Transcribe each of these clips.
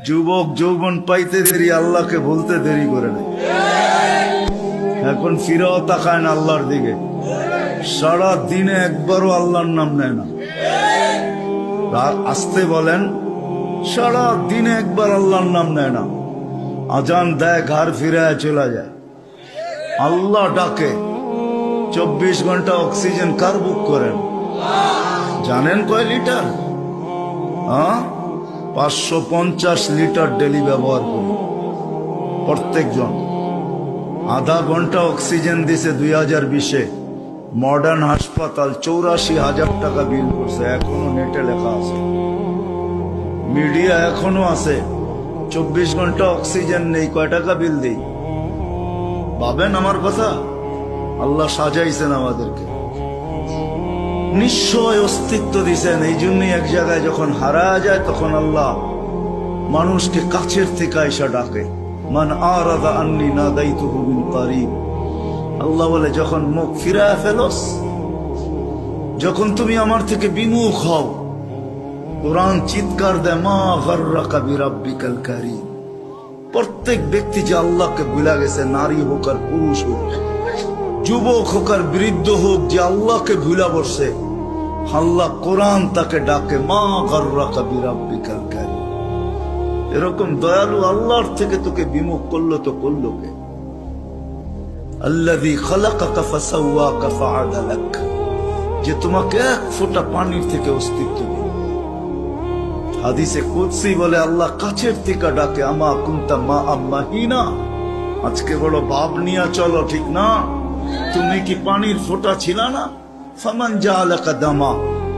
যুবক যৌবন পাইতে দেরি, আল্লাহকে ভুলতে দেরি করে না। এখন ফিরেও তাকায় না আল্লাহর দিকে, সারা দিনে একবারও আল্লাহর নাম নেয় না। আসতে বলেন, সারা দিনে একবার আল্লাহর নাম নেয় না। আজান দেয়, ঘর ফিরে চলে যায়। আল্লাহ ডাকে, 24 ঘন্টা অক্সিজেন কার বুক করেন জানেন কয় লিটার? 550 লিটার ডেলি ব্যবহার করি প্রত্যেকজন। আধা ঘন্টা অক্সিজেন দিছে 2020-এ। মডার্ন হাসপাতাল 84,000 টাকা বিল করছে। এখনো নেটে লেখা আছে, মিডিয়া এখনো আছে। 24 ঘন্টা অক্সিজেন নেই, কয় টাকা বিল দেই ভাবেন আমার কথা? আল্লাহ সাজাইছেন আমাদেরকে, নিশ্চয় অস্তিত্ব দিছেন। এই জন্যই এক জায়গায় যখন হারা যায় তখন আল্লাহ মানুষকে কাছের থেকে আইসা ডাকে। মান আরাদা আন্নি নাদাইতুহু মিন কারিব। আল্লাহ বলে, যখন মুখ ফিরায় ফেলোস, যখন তুমি আমার থেকে বিমুখ হও, কোরআন চিৎকার দেয়, মা গাররাকা বিরাব্বিকাল কারীম। প্রত্যেক ব্যক্তি যে আল্লাহকে ভুলে গেছে, নারী হোক আর পুরুষ হোক, যুবক হোক আর বৃদ্ধ হোক, যে আল্লাহকে ভুলা বসে, আল্লাহ কোরআন তাকে ডাকে, মা গাররাকা বিরাব্বিকাল কারীম। এরকম দয়ালু আল্লাহর থেকে তোকে বিমুখ করলো তো করলো কে? আল্লাযী খালাকাকা ফাসাওয়াকা ফাআদালাক, যে তোমাকে এক ফোঁটা পানির থেকে অস্তিত্ব দিল। হাদিসে কুদসি বলে, আল্লাহ কাছের থেকে ডাকে, আমা কুনতা মা আম্মাহিনা। আজকে বড় ভাব নিয়ে চলো, ঠিক না? তুমি কি পানির ফোঁটা ছিল না? ফামান জাআলাকা দামা,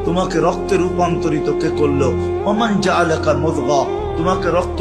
তোমাকে রক্তে রূপান্তরিত কে করলো? ওমান জাআলাকা মুযগা, তোমাকে রক্ত